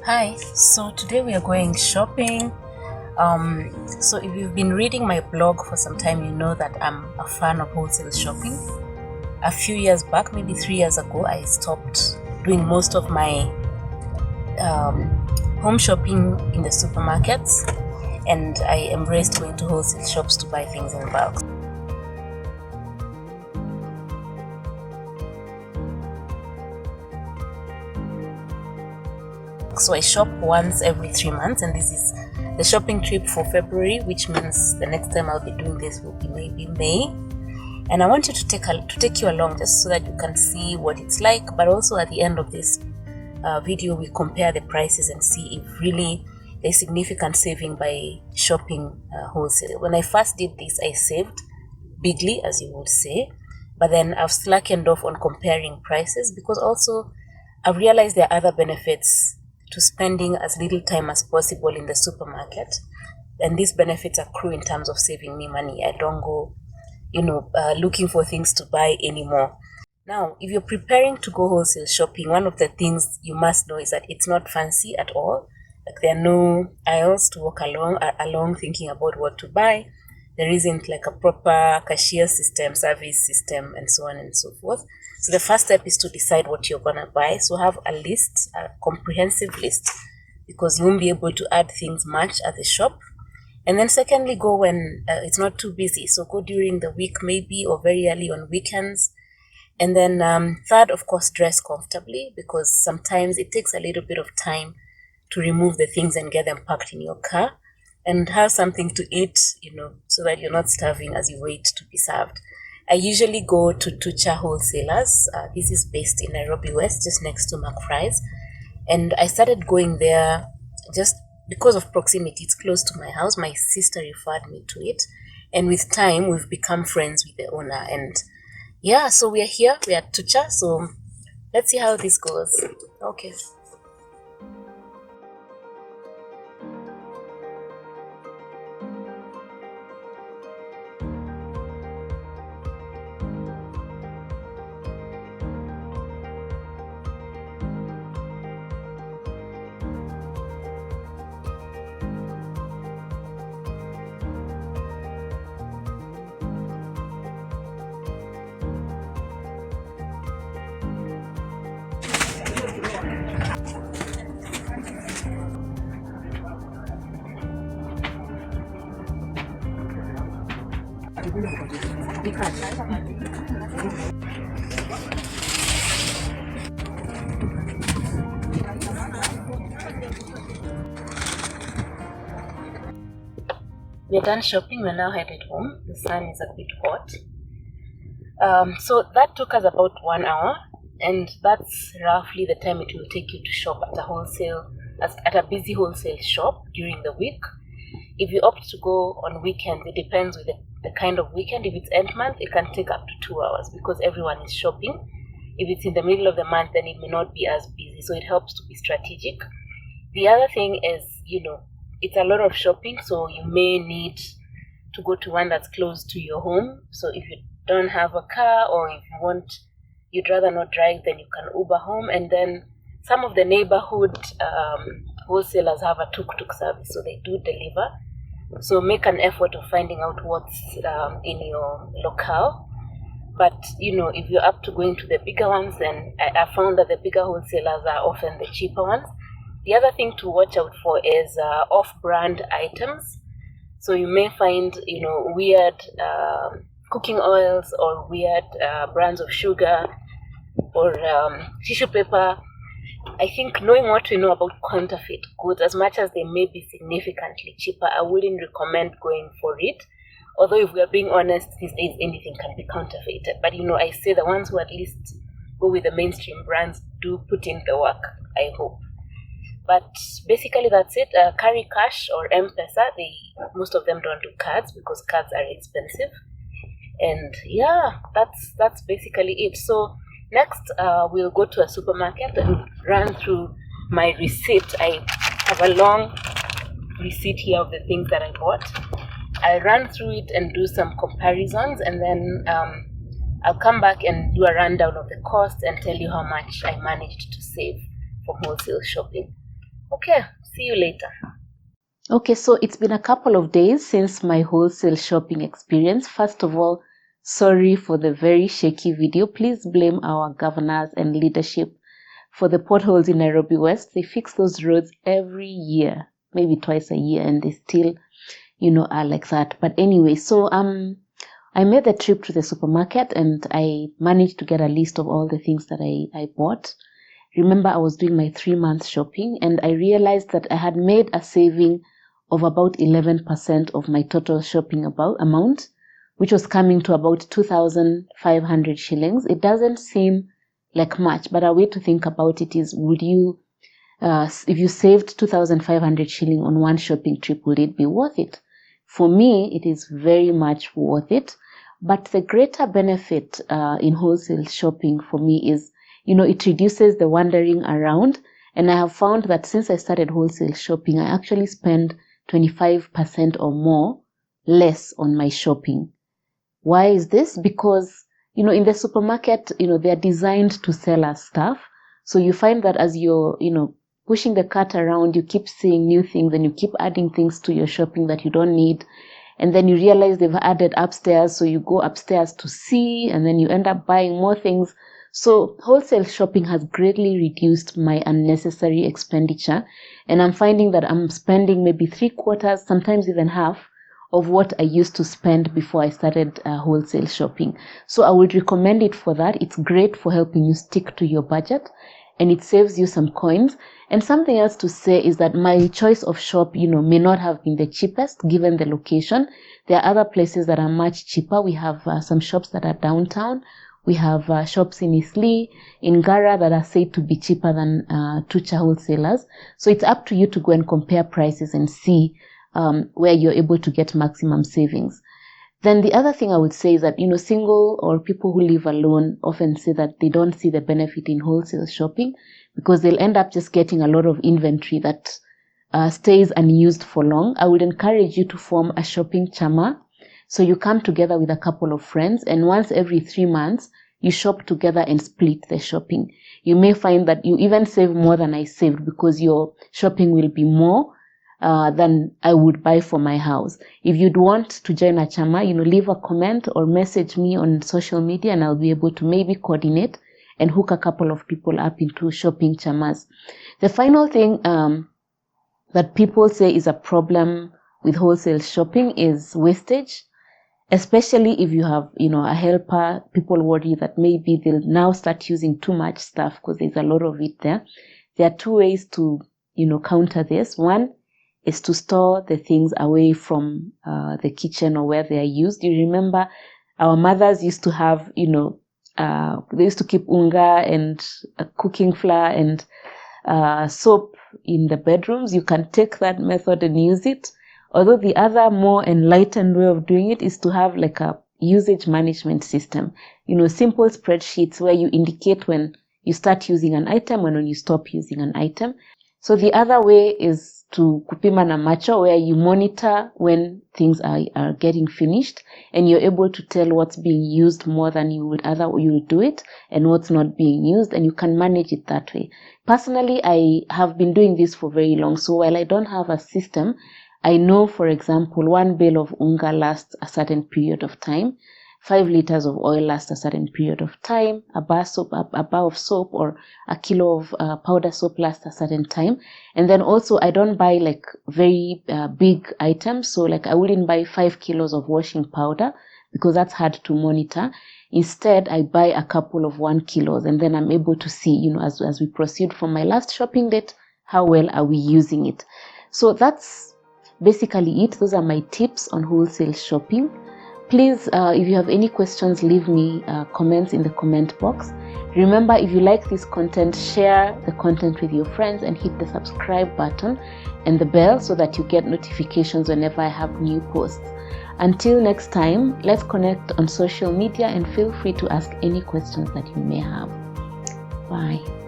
Hi, so today we are going shopping. So if you've been reading my blog for some time, you know that I'm a fan of wholesale shopping. A few years back, maybe 3 years ago, I stopped doing most of my home shopping in the supermarkets, and I embraced going to wholesale shops to buy things in bulk. So I shop once every 3 months, and this is the shopping trip for February, which means the next time I'll be doing this will be maybe May. And I want you to take you along just so that you can see what it's like, but also at the end of this video we compare the prices and see if really there's significant saving by shopping wholesale. When I first did this, I saved bigly, as you would say, but then I've slackened off on comparing prices because also I've realized there are other benefits to spending as little time as possible in the supermarket, and these benefits accrue in terms of saving me money. I don't go looking for things to buy anymore. Now, if you're preparing to go wholesale shopping, one of the things you must know is that it's not fancy at all. Like, there are no aisles to walk along thinking about what to buy. There isn't like a proper cashier system, service system, and so on and so forth. So the first step is to decide what you're gonna buy. So have a list, a comprehensive list, because you won't be able to add things much at the shop. And then secondly, go when it's not too busy. So go during the week maybe, or very early on weekends. And then third, of course, dress comfortably, because sometimes it takes a little bit of time to remove the things and get them packed in your car. And have something to eat, so that you're not starving as you wait to be served. I usually go to Tucha Wholesalers. This is based in Nairobi West, just next to McFry's. And I started going there just because of proximity. It's close to my house. My sister referred me to it. And with time, we've become friends with the owner. And yeah, so we are here. We are at Tucha. So let's see how this goes. Okay. We're done shopping. We're now headed home. The sun is a bit hot. So that took us about 1 hour, and that's roughly the time it will take you to shop at a busy wholesale shop during the week. If you opt to go on weekends, it depends with the kind of weekend. If it's end month, it can take up to 2 hours because everyone is shopping. If it's in the middle of the month, then it may not be as busy, so it helps to be strategic. The other thing is, it's a lot of shopping, so you may need to go to one that's close to your home. So if you don't have a car, or if you'd rather not drive, then you can Uber home. And then some of the neighborhood wholesalers have a tuk-tuk service, so they do deliver. So make an effort of finding out what's in your locale. But if you're up to going to the bigger ones, then I found that the bigger wholesalers are often the cheaper ones. The other thing to watch out for is off-brand items. So you may find weird cooking oils, or weird brands of sugar, or tissue paper. I think knowing what to know about counterfeit goods, as much as they may be significantly cheaper, I wouldn't recommend going for it. Although if we are being honest, these days anything can be counterfeited. But I say the ones who at least go with the mainstream brands do put in the work, I hope. But basically that's it. Carry cash or M-Pesa. Most of them don't do cards because cards are expensive. And yeah, that's basically it. So next, we'll go to a supermarket and run through my receipt. I have a long receipt here of the things that I bought. I'll run through it and do some comparisons, and then I'll come back and do a rundown of the cost and tell you how much I managed to save from wholesale shopping. Okay, see you later. Okay, so it's been a couple of days since my wholesale shopping experience. First of all, sorry for the very shaky video. Please blame our governors and leadership for the potholes in Nairobi West. They fix those roads every year, maybe twice a year, and they still, are like that. But anyway, so I made the trip to the supermarket and I managed to get a list of all the things that I bought. Remember, I was doing my 3-month shopping and I realized that I had made a saving of about 11% of my total shopping amount, which was coming to about 2,500 shillings. It doesn't seem like much, but a way to think about it is, would you, if you saved 2,500 shilling on one shopping trip, would it be worth it? For me, it is very much worth it. But the greater benefit in wholesale shopping for me is, it reduces the wandering around. And I have found that since I started wholesale shopping, I actually spend 25% or more less on my shopping. Why is this? Because, in the supermarket, they're designed to sell us stuff. So you find that as you're, pushing the cart around, you keep seeing new things and you keep adding things to your shopping that you don't need. And then you realize they've added upstairs. So you go upstairs to see, and then you end up buying more things. So wholesale shopping has greatly reduced my unnecessary expenditure. And I'm finding that I'm spending maybe 3/4, sometimes even half of what I used to spend before I started wholesale shopping. So I would recommend it for that. It's great for helping you stick to your budget and it saves you some coins. And something else to say is that my choice of shop, may not have been the cheapest given the location. There are other places that are much cheaper. We have some shops that are downtown. We have shops in Eastleigh, in Gara that are said to be cheaper than Tucha wholesalers. So it's up to you to go and compare prices and see where you're able to get maximum savings. Then the other thing I would say is that, single or people who live alone often say that they don't see the benefit in wholesale shopping because they'll end up just getting a lot of inventory that stays unused for long. I would encourage you to form a shopping chama. So you come together with a couple of friends and once every 3 months, you shop together and split the shopping. You may find that you even save more than I saved because your shopping will be more than I would buy for my house. If you'd want to join a chama, leave a comment or message me on social media and I'll be able to maybe coordinate and hook a couple of people up into shopping chamas. The final thing that people say is a problem with wholesale shopping is wastage. Especially if you have, a helper, people worry that maybe they'll now start using too much stuff because there's a lot of it there. There are 2 ways to, counter this. One is to store the things away from the kitchen or where they are used. You remember our mothers used to have, they used to keep unga and cooking flour and soap in the bedrooms. You can take that method and use it. Although the other more enlightened way of doing it is to have like a usage management system, simple spreadsheets where you indicate when you start using an item and when you stop using an item. So the other way is to kupima na macho, where you monitor when things are getting finished and you're able to tell what's being used more than you would do it and what's not being used, and you can manage it that way. Personally, I have been doing this for very long. So while I don't have a system, I know, for example, 1 bale of unga lasts a certain period of time. 5 liters of oil lasts a certain period of time. A bar of soap or a kilo of powder soap lasts a certain time. And then also I don't buy like very big items. So like I wouldn't buy 5 kilos of washing powder because that's hard to monitor. Instead, I buy a couple of 1 kilos and then I'm able to see, as we proceed from my last shopping date, how well are we using it. So that's basically it. Those are my tips on wholesale shopping. Please, if you have any questions, leave me comments in the comment box. Remember, if you like this content, share the content with your friends and hit the subscribe button and the bell so that you get notifications whenever I have new posts. Until next time, let's connect on social media and feel free to ask any questions that you may have. Bye.